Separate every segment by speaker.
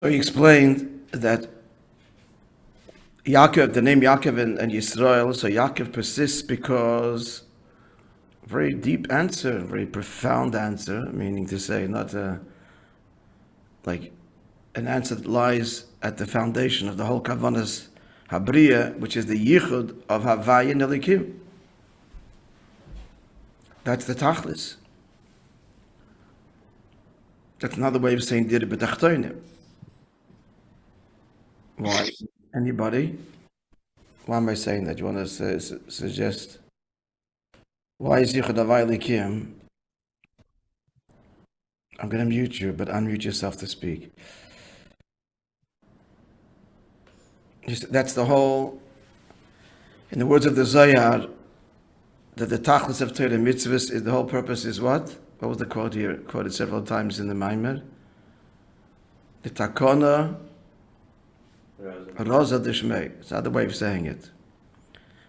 Speaker 1: So he explained that Yaakov, the name Yaakov and Yisrael, so Yaakov persists because very deep answer, very profound answer, meaning to say not like an answer that lies at the foundation of the whole Kavanas Habriya, which is the Yichud of Havaya and Elikim. That's the Tachlis. That's another way of saying Dir B'Tachtonim. Why? Anybody? Why am I saying that? You want to suggest? Why is Yichud Havaya Elikim? I'm going to mute you, but unmute yourself to speak. That's the whole, in the words of the Zohar, that the Tachlis of Torah mitzvahs is the whole purpose is what? What was the quote here? Quoted several times in the Maimer. The Takona Rosa Dishmei. It's another way of saying it.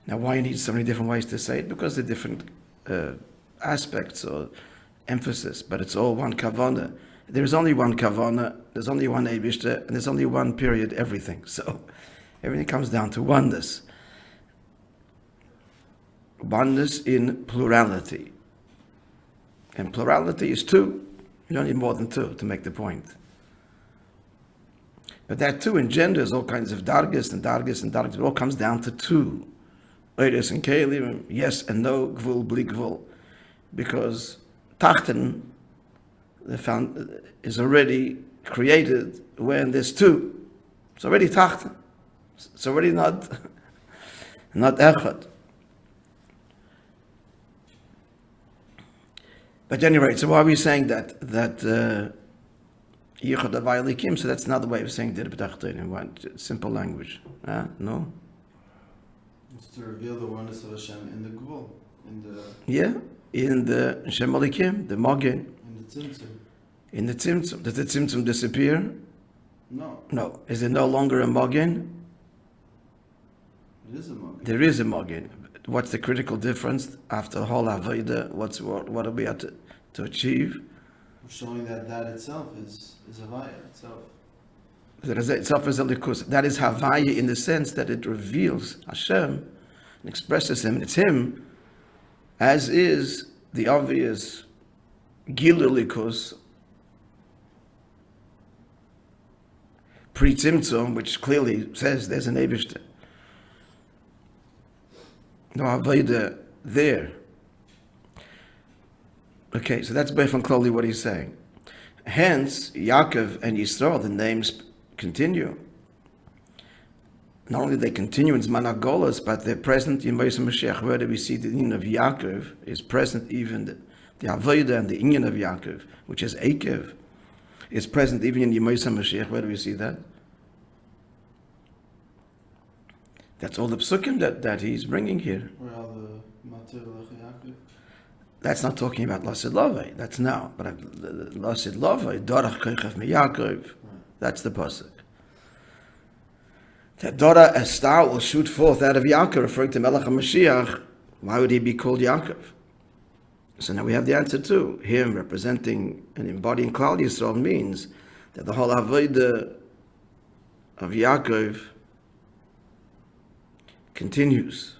Speaker 1: Now, why you need so many different ways to say it? Because the different aspects or emphasis, but it's all one kavana. There is only one kavana, there's only one Eibishter, and there's only one period, everything. So everything comes down to oneness. Oneness in plurality. And plurality is two. You don't need more than two to make the point. But that two engenders all kinds of dargas and dargas and dargas. It all comes down to two. Oiris and kelim, yes and no, gvul, bli gvul. Because tachten is already created when there's two. It's already tachten. It's already not echad. But anyway, so why are we saying that Yichud Havaya Elikim? So that's another way of saying Dir B'Tachtonim in one simple language. No?
Speaker 2: It's to reveal the oneness of Hashem in the Gvul,
Speaker 1: in the Shem Elikim, the Mogen.
Speaker 2: In the Tzimtzum.
Speaker 1: In the Tzimtzum. Does the Tzimtzum disappear?
Speaker 2: No.
Speaker 1: No. Is there no longer a Mogen?
Speaker 2: It is a Mogen.
Speaker 1: There is a Mogen. What's the critical difference after the whole Avodah? What are we at to achieve?
Speaker 2: We're showing that itself is Havaya itself.
Speaker 1: That is itself is a likus. That is Havaya in the sense that it reveals Hashem and expresses Him. It's Him, as is the obvious Gilur likus, pre-Tzimtzum, which clearly says there's an Eibishter. No Avodah there. Okay, so that's based on clearly what he's saying. Hence, Yaakov and Yisrael, the names continue. Not only they continue in Zman HaGolus, but they're present in Moishe Mashiach. Where do we see the inyan of Yaakov is present, even the Avodah and the inyan of Yaakov, which is Eikev, is present even in Moishe Mashiach. Where do we see that? That's all the psukim that he's bringing here.
Speaker 2: Where all the Matir Lech Yaakov?
Speaker 1: That's not talking about Lasid Lovei. That's now. But Lasid Lovei, Dorach Koichev Me Yaakov. That's the pasuk. That Dora, a star, will shoot forth out of Yaakov, referring to Melech HaMashiach. Why would he be called Yaakov? So now we have the answer too. Him representing and embodying Klal Yisrael means that the whole Avodah of Yaakov continues.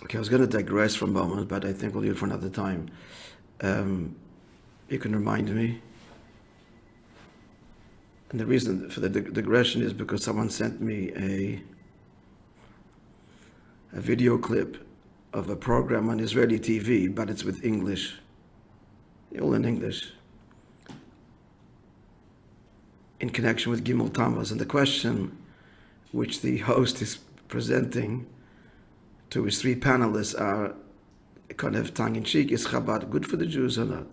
Speaker 1: Okay, I was going to digress for a moment, but I think we'll leave it for another time. You can remind me. And the reason for the digression is because someone sent me a video clip of a program on Israeli TV, but it's with English, all in English, in connection with Gimel Tammuz. And the question which the host is presenting to his three panelists are kind of tongue-in-cheek: is Chabad good for the Jews or not?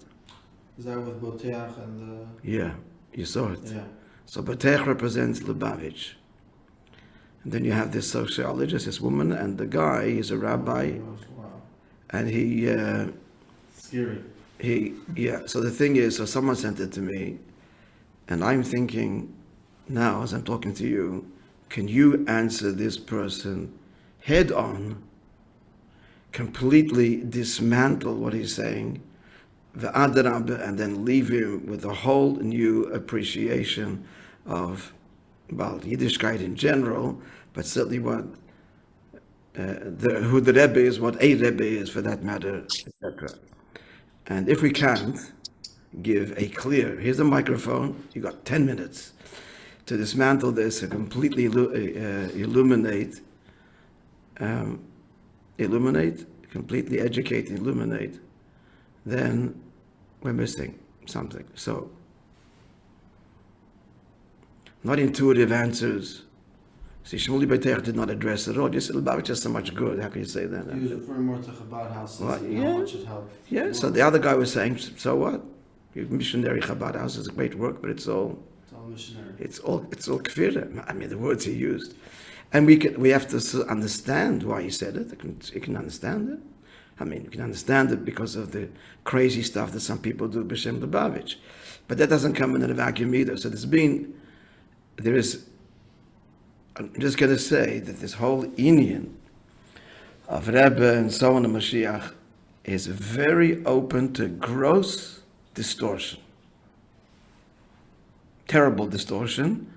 Speaker 2: Is that with Boteach and the...
Speaker 1: Yeah, you saw it.
Speaker 2: Yeah.
Speaker 1: So Boteach represents Lubavitch. And then you have this sociologist, this woman, and the guy is a rabbi.
Speaker 2: Wow.
Speaker 1: And he...
Speaker 2: Scary.
Speaker 1: So the thing is, so someone sent it to me, and I'm thinking now, as I'm talking to you, can you answer this person head on? completely dismantle what he's saying, and then leave him with a whole new appreciation of, well, Yiddishkeit in general, but certainly what who the Rebbe is, what a Rebbe is for that matter, etc. And if we can't give a clear, here's a microphone, you got 10 minutes to dismantle this and completely illuminate, completely educate, illuminate, then we're missing something. So, not intuitive answers. See, Shmuley Beitech did not address it at all. Just Lubavitch is so much good. How can you say that?
Speaker 2: He was referring more to Chabad houses and
Speaker 1: yeah.
Speaker 2: how much it helped.
Speaker 1: Yeah, so the other guy was saying, so what? Your missionary Chabad house is a great work, but it's all
Speaker 2: Missionary.
Speaker 1: It's all kfira. I mean, the words he used, and we have to understand why he said it. You can understand it. I mean, you can understand it because of the crazy stuff that some people do b'shem Lubavitch, but that doesn't come in a vacuum either. So I'm just going to say that this whole inyan of Rebbe and so on, the Mashiach, is very open to gross distortion. Terrible distortion.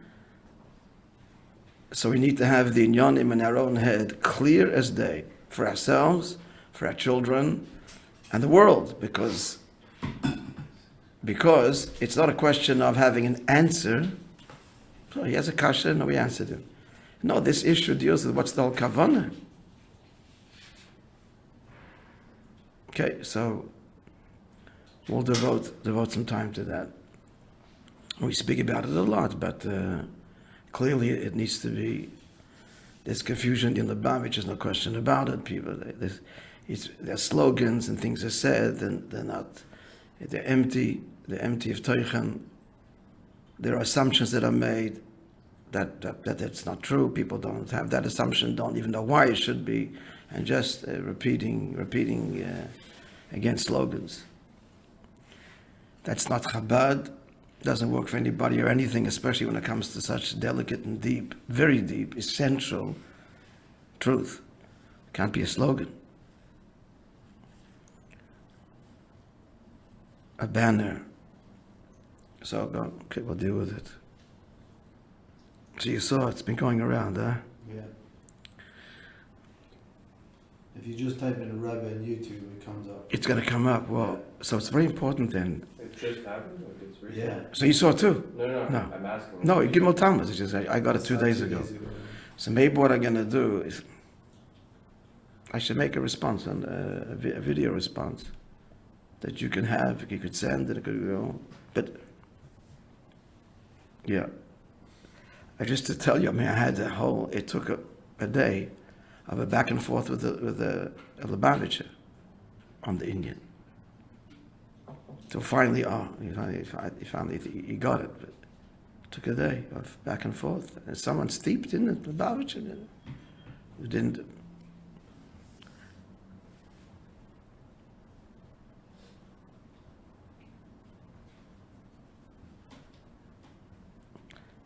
Speaker 1: So we need to have the inyanim in our own head clear as day for ourselves, for our children, and the world, because it's not a question of having an answer. So he has a kasha, no, we answered him. No, this issue deals with what's the whole kavanah. Okay, so we'll devote some time to that. We speak about it a lot, but clearly it needs to be. There's confusion in the Lubavitch, there's no question about it. People, their slogans and things are said, and they're empty. They're empty of teichen. There are assumptions that are made that it's not true. People don't have that assumption, don't even know why it should be, and just repeating again slogans. That's not Chabad. Doesn't work for anybody or anything, especially when it comes to such delicate and deep, very deep, essential truth. Can't be a slogan. A banner. So okay, we'll deal with it. So you saw it's been going around, huh?
Speaker 2: Yeah. If you just type in Rabbi on YouTube, it comes up.
Speaker 1: It's going to come up. Well, so it's very important then.
Speaker 3: It just happened? Like it's recent?
Speaker 2: Yeah.
Speaker 1: So you saw it too?
Speaker 3: No.
Speaker 1: No.
Speaker 3: I'm asking.
Speaker 1: No, you give more time. It's just I got it 2 days ago. So maybe what I'm going to do is I should make a response, a video response that you can have. You could send it. It could go. But yeah, just to tell you, I mean, I had it took a day of a back and forth with the Lubavitcher on the Indian. So finally, he got it. But it took a day of back and forth. And someone steeped in it, Lubavitcher, who didn't.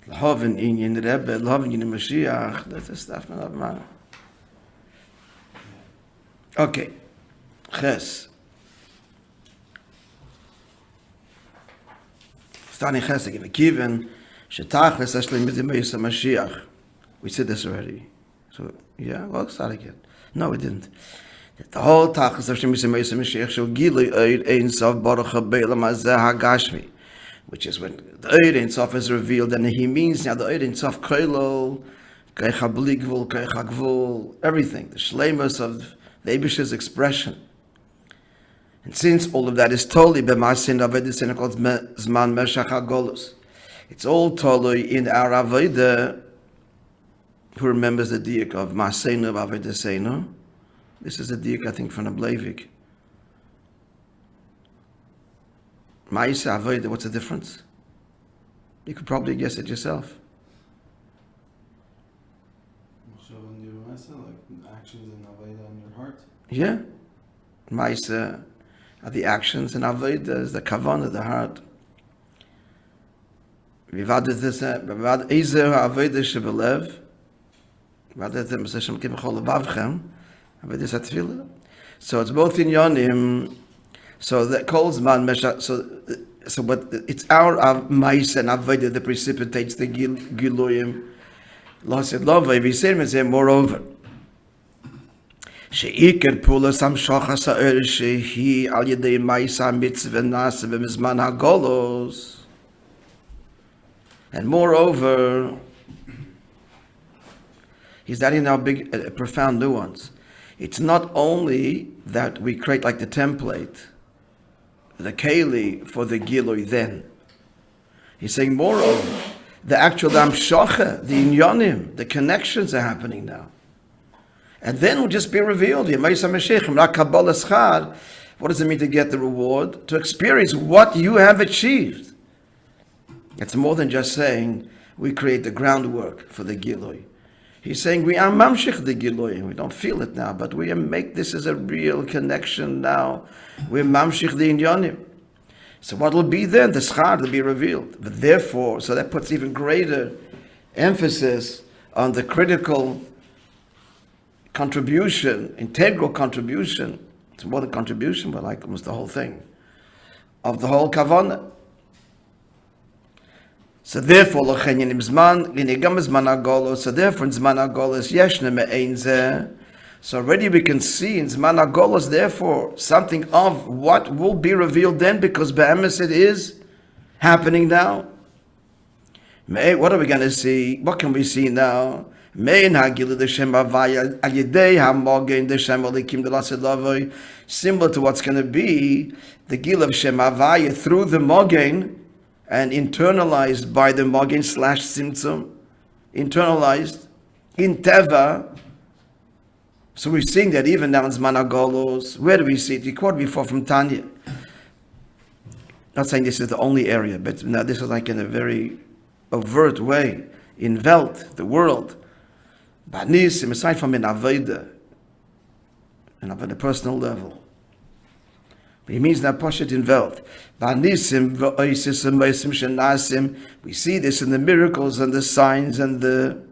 Speaker 1: L'hoven inyan Rebbe, l'hoven inyan Mashiach. That's the stuff of man. Okay, Ches. Stani Ches again. Kiven shetachles ashlim b'dimeis Mashiach. We said this already. So yeah, well, start again. No, we didn't. The whole tachlis ashlim b'dimeis Mashiach shel gilui oid ein sof baruch habelam hazeh hagashmi, which is when the oid ein sof is revealed, and he means now the oid ein sof koilo, keicha bligvul, keicha gvul, everything, the shleimus of the Eibish's expression. And since all of that is totally b'masin avodah called zman meshach hagolus, it's all totally in our avodah. Who remembers the diak of Maseinu avodah seinu? This is a diak, I think, from a Bleivik. Ma'isa avodah, what's the difference? You could probably guess it yourself.
Speaker 2: Like actions and avodah on your heart.
Speaker 1: Yeah, Ma'isa are the actions, and avodah is the kavanah, the heart. Vivadet this, Ezer avodah shebelev. Vivadet Moshe Shem Kim Chol Levavchem. Avodah is atfilah. So it's both in Yonim. So that calls man mesha. So but it's our Moishe and avodah that precipitates the Giloyim. Allah said, moreover, sheikar pula sam shachas ha'er shehi al yedei Moishe mitzvah nasa b'mizman hagolos. And moreover, he's adding now a profound nuance. It's not only that we create like the template, the keli for the gilui then. He's saying moreover, the actual amshacha, the inyanim, the connections are happening now. And then will just be revealed. What does it mean to get the reward? To experience what you have achieved. It's more than just saying we create the groundwork for the gilui. He's saying we are mamshich the gilui. We don't feel it now, but we make this as a real connection now. We're mamshich the inyanim. So what will be then? The schar will be revealed. But therefore, so that puts even greater emphasis on the critical contribution, integral contribution. It's more than contribution, but like almost the whole thing of the whole kavanah. So therefore, so therefore, in Zman Agolos, Yeshna Me'ein Zeh. So already we can see in Zman Agolos, therefore, something of what will be revealed then, because Be'emes it is happening now. What are we going to see? What can we see now? Similar to what's going to be the Gil of Shem Havaya through the Mogen, and internalized by the Mogen / Simtzum, internalized in Teva. So we're seeing that even now in Zman Agolos. Where do we see it? We quoted before from Tanya. Not saying this is the only area, but now this is like in a very overt way in Welt, the world. Ba'nisim, aside from in Avodah, and on a personal level. But he means that Poshet in Welt. We see this in the miracles and the signs and the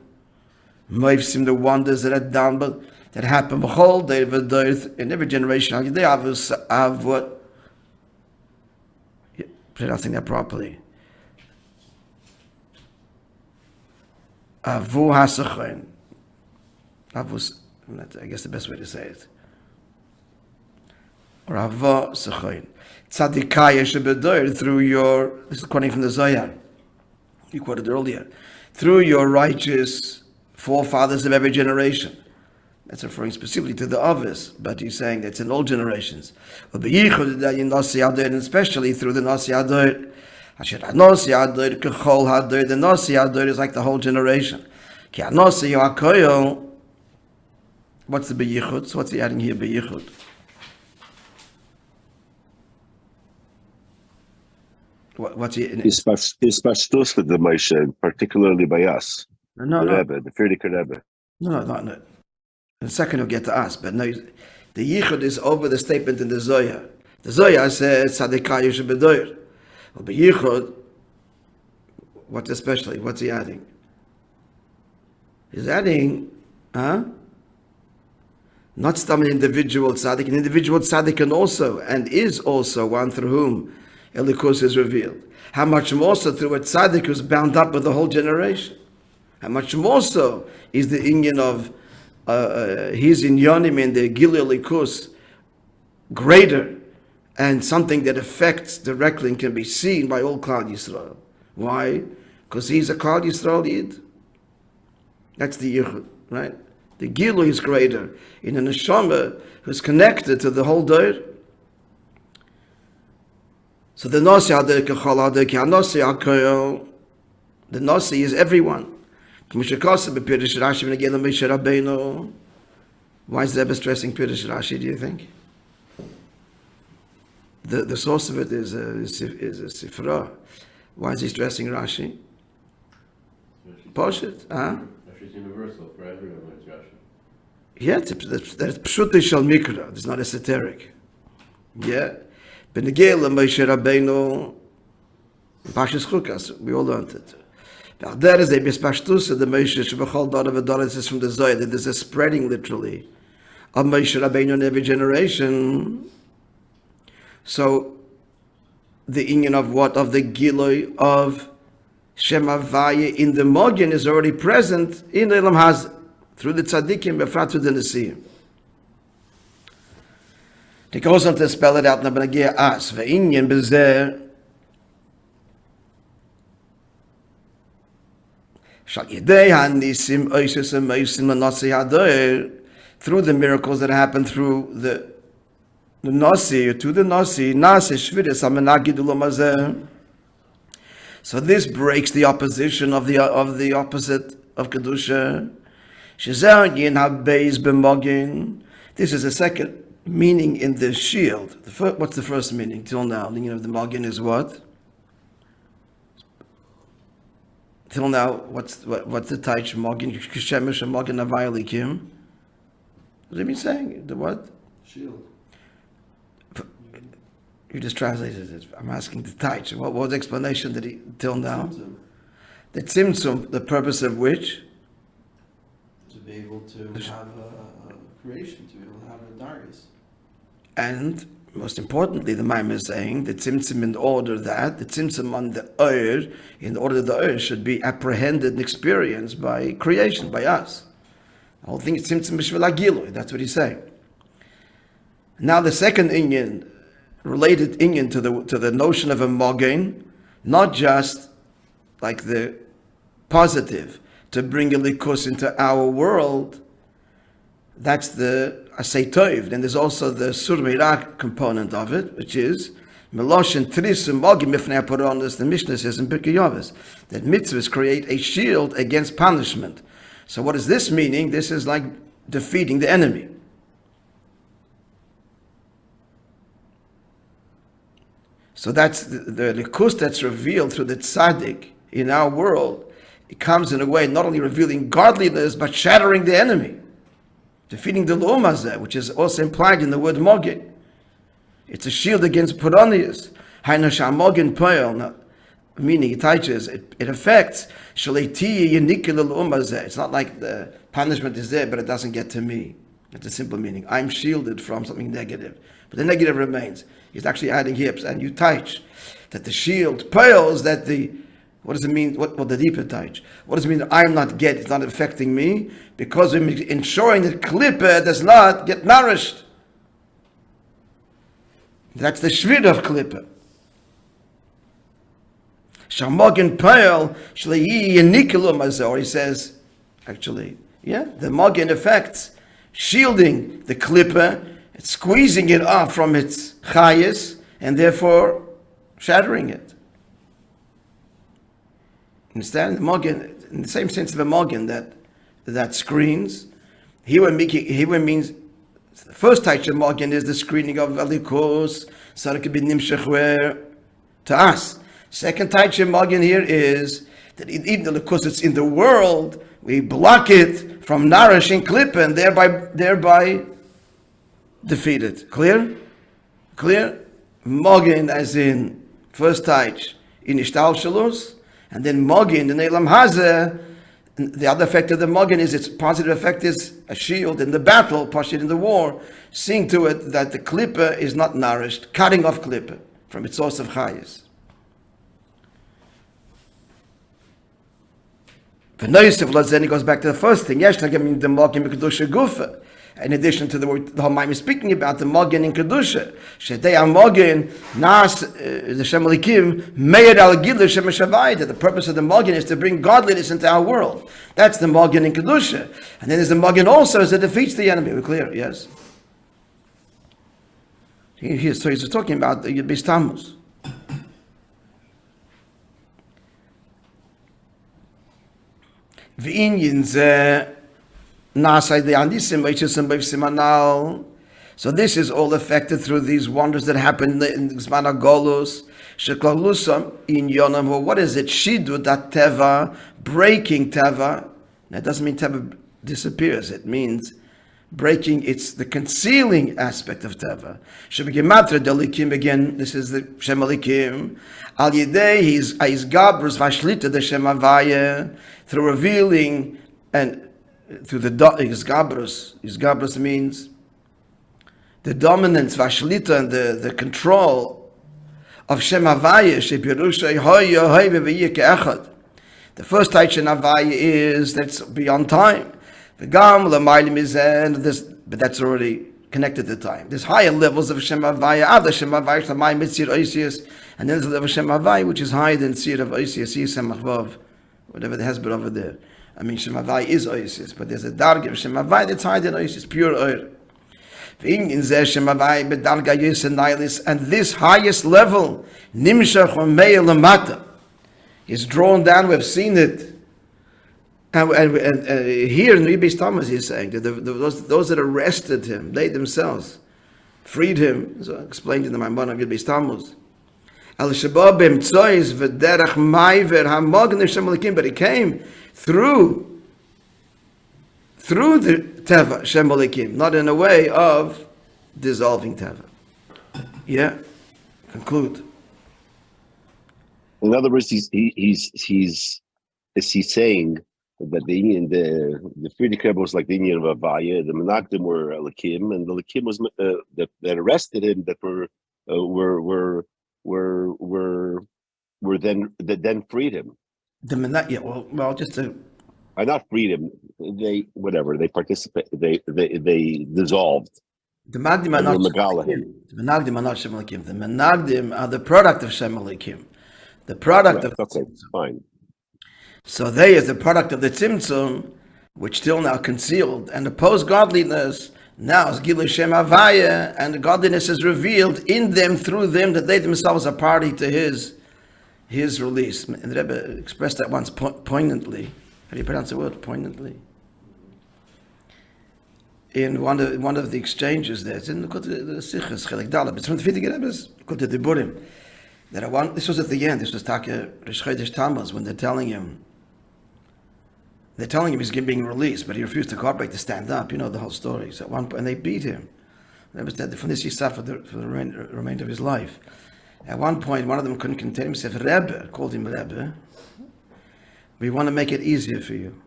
Speaker 1: moifsim, the wonders that are done, but that happen in every generation. They have what? Pronouncing that properly. Avu hasachain. Avus, I guess the best way to say it. Or Ava Sachain. Tzadikaya shebedoir, through your, this is quoting from the Zohar, you quoted earlier, through your righteous forefathers of every generation. That's referring specifically to the Avis, but he's saying that's in all generations. And especially through the Nasi Ador. The Nasi Ador is like the whole generation. What's the Beyichud? So what's he adding here, Beyichud? What's he?
Speaker 4: His pashtus with the Moishe, particularly by us.
Speaker 1: No.
Speaker 4: Rebbe, the Frierdiker Rebbe.
Speaker 1: No. In a second, we'll get to us, but no, the Yichud is over the statement in the Zohar. The Zohar says, Tzadikah Yeshebedoir. Well, the Yichud, what especially? What's he adding? He's adding, not some individual tzaddik. An individual tzaddik can also, and is also, one through whom Elikus is revealed. How much more so through a tzaddik who's bound up with the whole generation? How much more so is the inyan of his inyanim in the Gilui Elikus greater, and something that affects directly and can be seen by all Klal Yisrael. Why? Because he's a Klal Yisrael Yid. That's the Yichud, right? The Gilui is greater in a neshama who's connected to the whole Dor. So the Nasi Ador Kechol Ador Ki HaNasi HaKoyel, the Nasi is everyone. Why is the Rebbe stressing Pirush Rashi, do you think? The source of it is a Sifra. Why is he stressing Rashi? Poshet,
Speaker 3: Rashi's universal for everyone learns Rashi.
Speaker 1: Yeah, that's Pshuti Shal Mikra. It's not esoteric. Yeah. Benegel Moishe Rabbeinu, Pashas Chukas, we all learned it. There is a Bispashtus of the Moishe Shebechol Dara V'Dara. This is from the Zohar, that there's a spreading literally of Moishe Rabbeinu in every generation. So the inyan of what? Of the Giloi of Shem Havaya in the Mogen is already present in the Elam Haz through the Tzaddikim, befrat through the Nesiim. He goes on to spell it out. Nabenagia as ve'inyan bezer shal yedei hanisim oisus amoisim lanasi hadoer, through the miracles that happen through the nasi, or to the nasi nasi shviris amenagidu lomazeh. So this breaks the opposition of the opposite of kedusha. Shezeh yin habeis b'mogin. This is the second meaning in the shield. What's the first meaning till now? The meaning of the Magin is what? Till now, what's the Taich Magin? Kishemish and Magin Avayalikim. What have you been saying? The what?
Speaker 2: Shield.
Speaker 1: You just translated it. I'm asking the Taich. What was the explanation that he till now?
Speaker 2: Tzimtzum.
Speaker 1: The Tzimtzum, the purpose of which?
Speaker 2: To be able to have a creation, to be able to have a dargis.
Speaker 1: And most importantly, the Maimon is saying the tzimtzum in order that the tzimtzum on the Ohr, in order that the Ohr should be apprehended and experienced by creation, by us. The whole thing is tzimtzum b'shvil hagilui. That's what he's saying. Now the second inyan, related inyan to the notion of a mogen, not just like the positive to bring a likus into our world. That's the Asay Tov. Then there's also the Sur Meirah component of it, which is Melosh and Trisum Mogim Mifnei HaPoronos. The Mishnah says in Pirkei Avos that mitzvahs create a shield against punishment. So what is this meaning? This is like defeating the enemy. So that's the likus that's revealed through the tzaddik in our world. It comes in a way not only revealing godliness, but shattering the enemy. Defeating the Lu'umazeh, which is also implied in the word Mogin. It's a shield against Puranius. Mogin Poel, meaning it teaches, it affects. It's not like the punishment is there, but it doesn't get to me. It's a simple meaning. I'm shielded from something negative. But the negative remains. He's actually adding hips, and you teach that the shield Poels, that the what does it mean? What the deeper touch? What does it mean that I'm not getting? It's not affecting me because we're ensuring that Klippa does not get nourished. That's the shvid of Klippa. Shamogin Peil Shleyi Yenikulum Azor. He says, actually, the Mogin affects shielding the Klippa, squeezing it off from its chayis, and therefore shattering it. Understand? The Mogin, in the same sense of a Mogin that screens, here means the first type of Mogin is the screening of Alikos, so it could be Nimshechwer to us. Second type of Mogin here is that even the Alikos it's in the world, we block it from nourishing Klippa and thereby defeat it. Clear? Clear? Mogin as in first type in Ishtal Shalus, and then Mogin, the Ne'elam Hazeh, the other effect of the Mogin is its positive effect is a shield in the battle, Pashit in the war, seeing to it that the Klippa is not nourished, cutting off Klippa from its source of Chayis. Then he goes back to the first thing. Yes, the Mogin Kedusha Gufa. In addition to the word the whole Maimon is speaking about, the Mogin in Kedusha. Shetei HaMogin, Nas, the Shem Elikim, Meir Al Gidler Shem Shavayda. The purpose of the Mogin is to bring godliness into our world. That's the Mogin in Kedusha. And then there's the Mogin also as it defeats the enemy. We're clear? Yes? So he's talking about the Yud Tmuz. V'inyin zeh so this is all affected through these wonders that happen in Zman HaGolus. In Yonam, what is it? Shidu dat Teva, breaking Teva. That doesn't mean Teva disappears. It means breaking, it's the concealing aspect of Teva. Shebegimatra delikim, again, this is the Shem Elikim. Al Yidei, his Gabrus Vashlita, the Shem Havaya, through revealing and through the Isgabrus. Isgabrus means the dominance, vashlita, and the control of Shem Havaya, Shepirusha Hoya Hoya V'yeh Ke'echad. The first Taichin Havaya is that's beyond time. V'gam l'maylim mizeh, this, but that's already connected to time. There's higher levels of Shem Havaya, other Shem Havaya, Shamay Mitzir Oisius, and then there's a level of Shem Havaya which is higher than Tzir of Oisius, Yisem Achvav, whatever the Hezbollah over there. I mean, Shem Havaya is Oisius, but there's a darg of Shem Havaya that's higher than Oisius, pure Oir. And this highest level, Nimshach Meir Lamata, is drawn down. We've seen it. And here in Rabbi Thomas, he's saying that those that arrested him, they themselves freed him. So explained in the Maamar of Rabbi Thomas. But he came through the Teva, Shem Olikim, not in a way of dissolving Teva. Yeah? Conclude.
Speaker 4: In other words, he's saying that the Friedrich Rebbe was like the Indian of Avaya, the Menachem were Lakim, and the Lakim was that arrested him that then freed him.
Speaker 1: The just to
Speaker 4: Not freedom. They participate. They dissolved.
Speaker 1: The Menagdim are not Shem Elikim. The Menagdim are not Shem Elikim. The Menagdim are the product of Shem Elikim. The product of
Speaker 4: okay, fine.
Speaker 1: So they, as the product of the Tzimtzum, which still now concealed, and opposed godliness, now is Gilu Shem Havaya, and the godliness is revealed in them, through them, that they themselves are party to his release. And the Rebbe expressed that once poignantly. How do you pronounce the word? Poignantly. In one of the exchanges there, it's in the Sichas Chelik Daled, it's from the Friedrich Rebbe's called the Diburim. This was at the end. This was Taka Rish Chodesh Tammuz, when they're telling him he's being released, but he refused to cooperate, to stand up. You know the whole story. So at one point, and they beat him. From this he suffered for the remainder of his life. At one point, one of them couldn't contain himself. Rebbe called him Rebbe. We want to make it easier for you.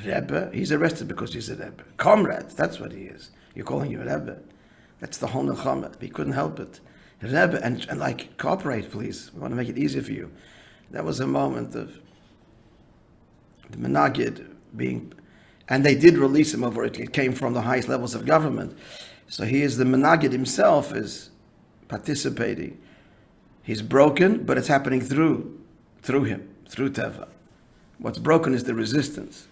Speaker 1: Rebbe, he's arrested because he's a Rebbe. Comrade, that's what he is. You're calling him Rebbe. That's the whole Nechama. He couldn't help it. Rebbe, and like, cooperate, please. We want to make it easier for you. That was a moment of the Menagid being, and they did release him over it. It came from the highest levels of government. So he is, the Menagid himself is participating. He's broken, but it's happening through him, through Teva. What's broken is the resistance.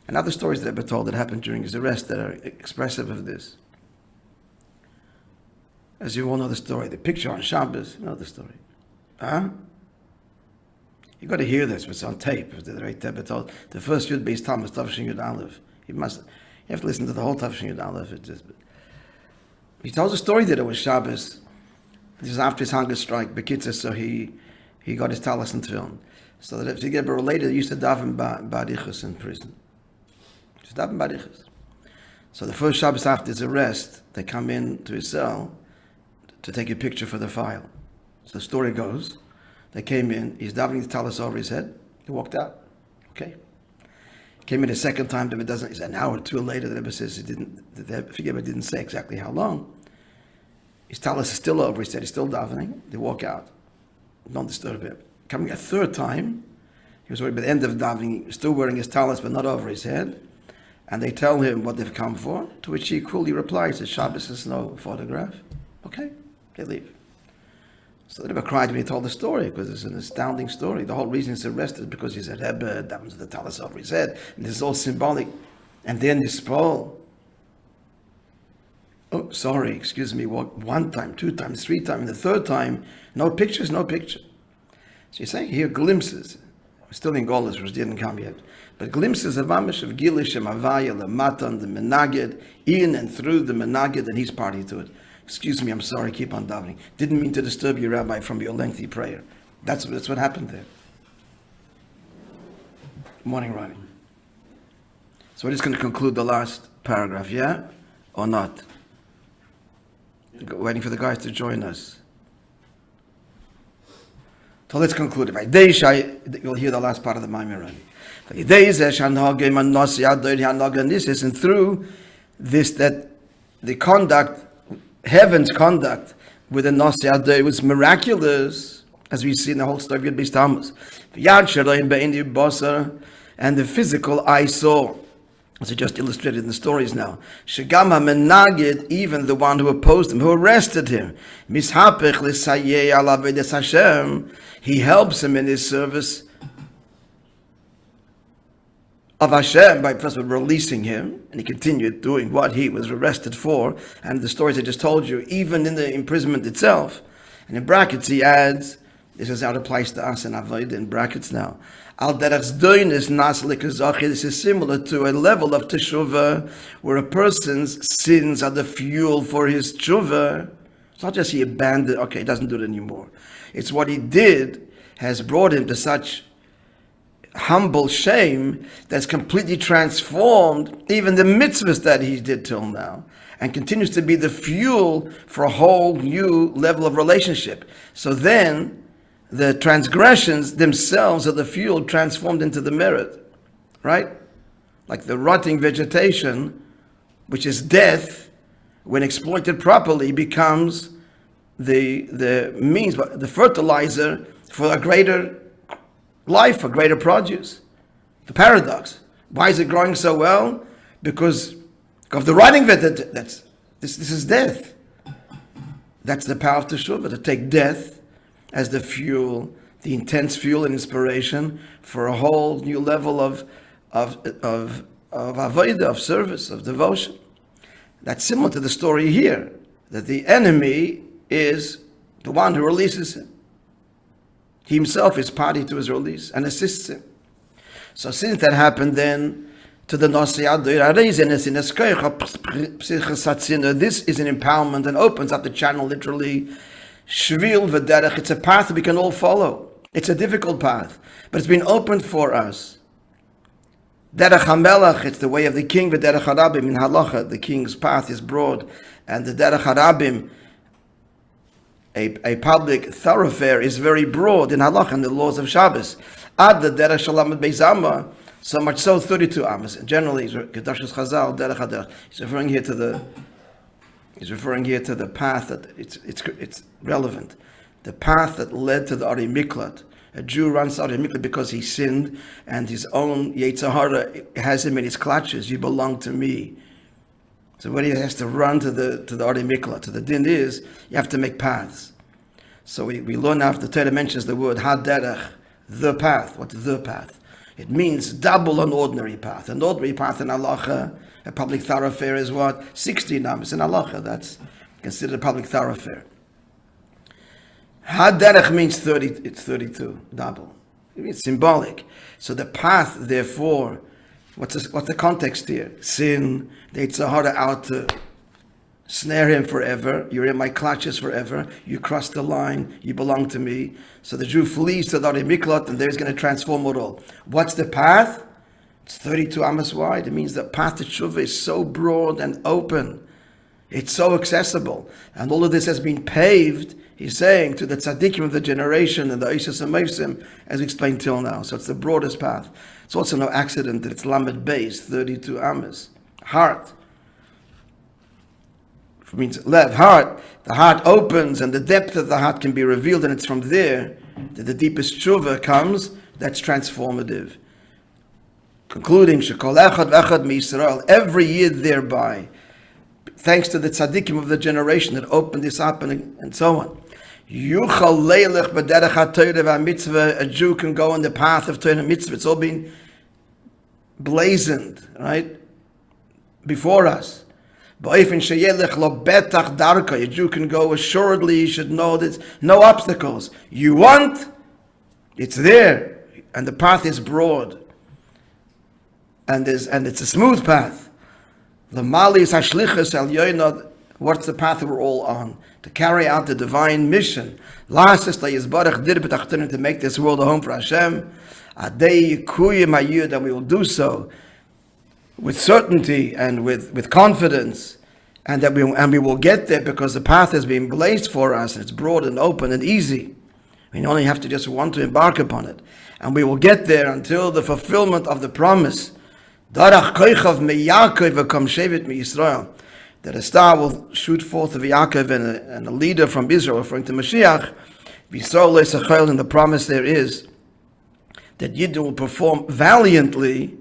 Speaker 1: And other stories that I've been told that happened during his arrest that are expressive of this. As you all know the story, the picture on Shabbos, you know the story. Huh? You got to hear this, it's on tape. The right Rebbe told the first Yud Beis Tammuz, Tavshin Yud Aleph. You have to listen to the whole Tavshin Yud Aleph. He tells a story that it was Shabbos. This is after his hunger strike, Bekitza, so he got his talis and tefillin. So that if he get related, he used to daven barichas in prison. Just daven barichas. So the first Shabbos after his arrest, they come in to his cell to take a picture for the file. So the story goes, they came in, he's davening the talis over his head, he walked out. Okay. Came in a second time, the Rebbe doesn't, it's an hour or two later, the Rebbe says the Rebbe didn't say exactly how long. His talis is still over, he said he's still davening, they walk out. Don't disturb him. Coming a third time, he was already by the end of davening, still wearing his talis, but not over his head. And they tell him what they've come for, to which he coolly replies that Shabbos is no photograph. Okay, they leave. So the Rebbe cried when he told the story, because it's an astounding story. The whole reason he's arrested is because he's a Rebbe, davens the talis over his head, and this is all symbolic. And then this Paul, oh, sorry, excuse me, one time, two times, three times, and the third time, no pictures, no picture. So you're saying here glimpses, still in Golis, which didn't come yet, but glimpses of Amish, of Gilish, and Avaya, the Matan, the Menagid, in and through the Menagid, and he's party to it. Excuse me, I'm sorry, keep on davening. Didn't mean to disturb you, Rabbi, from your lengthy prayer. That's what happened there. Good morning, Ronnie. So we're just going to conclude the last paragraph, yeah? Or not? Waiting for the guys to join us. So let's conclude. You'll hear the last part of the Maamar already. And this is, and through this, that the conduct, heaven's conduct with the Nasi Adai was miraculous, as we see in the whole story of Yud Beis Tammuz. And the physical eye saw, as I just illustrated in the stories now. Shegama menagid, even the one who opposed him, who arrested him. Mishapech l'sayeh ala avodas Hashem. He helps him in his service of Hashem by first of all releasing him, and he continued doing what he was arrested for. And the stories I just told you, even in the imprisonment itself. And in brackets he adds, this is how it applies to us in Avodah in brackets now. Al derech zdoinus nas likazachi. This is similar to a level of teshuvah where a person's sins are the fuel for his teshuvah. It's not just he abandoned, okay, he doesn't do it anymore. It's what he did has brought him to such humble shame that's completely transformed even the mitzvahs that he did till now, and continues to be the fuel for a whole new level of relationship. So then the transgressions themselves are the fuel transformed into the merit, right? Like the rotting vegetation, which is death, when exploited properly, becomes the means, the fertilizer for a greater life, for greater produce. The paradox. Why is it growing so well? Because of the rotting vegetation. This is death. That's the power of teshuvah, to take death as the fuel, the intense fuel and inspiration for a whole new level of avodah, of service, of devotion. That's similar to the story here, that the enemy is the one who releases him. He himself is party to his release and assists him. So since that happened, then to the Nasi Adai, this is an empowerment and opens up the channel literally. Shvil v'derech, it's a path that we can all follow. It's a difficult path, but it's been opened for us. Derech HaMelech, it's the way of the king. V'derech HaRabim, in halacha, the king's path is broad, and the Derech HaRabim, a public thoroughfare, is very broad in halacha and the laws of Shabbos. Ad the Derech Shalamet Beizama, so much so 32 amas. Generally, Kedoshas Chazal, Derech HaDerech. He's referring here to the path that it's relevant. The path that led to the Ari Miklat. A Jew runs to Ari Miklat because he sinned, and his own Yetzer Hara has him in his clutches. You belong to me. So when he has to run to the Ari Miklat, to the din is, you have to make paths. So we learn after the Torah mentions the word Haderech, the path. What's the path? It means double an ordinary path. An ordinary path in halacha, a public thoroughfare, is what? 60 namas in halacha. That's considered a public thoroughfare. Haderech means 30. It's 32, double. It means symbolic. So the path, therefore, what's the context here? Sin. The Yetzer Hara out to snare him forever. You're in my clutches forever. You crossed the line. You belong to me. So the Jew flees to the Ari Miklat, and there he's going to transform it all. What's the path? It's 32 amas wide. It means the path to tshuva is so broad and open. It's so accessible. And all of this has been paved, he's saying, to the tzaddikim of the generation and the Isis and Meisim, as we explained till now. So it's the broadest path. It's also no accident that it's Lamed Beis, 32 amas. Heart. It means lev, heart. The heart opens and the depth of the heart can be revealed, and it's from there that the deepest tshuva comes. That's transformative. Concluding, Shekol echad v'echad miYisrael, every year thereby, thanks to the tzaddikim of the generation that opened this up and so on. Yuchal leilech b'derech ha'Torah v'mitzvah, a Jew can go on the path of Torah and mitzvah. It's all been blazoned, right, before us. Ba'ifin sheyelech lo betach darka, a Jew can go assuredly. You should know that no obstacles. You want, it's there, and the path is broad. And it's a smooth path. The mali is hashlichus al yoynad. What's the path that we're all on? To carry out the divine mission. To make this world a home for Hashem. And we will do so with certainty and with confidence. And we will get there because the path has been blazed for us. And it's broad and open and easy. We only have to just want to embark upon it. And we will get there until the fulfillment of the promise. that a star will shoot forth of Yaakov and a leader from Israel, referring to Mashiach. And the promise there is that Yidden will perform valiantly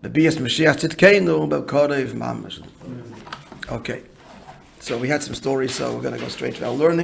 Speaker 1: the Bias Mashiach Tzidkeinu B'Korev Mamash. Okay, so we had some stories, so we're going to go straight to our learning.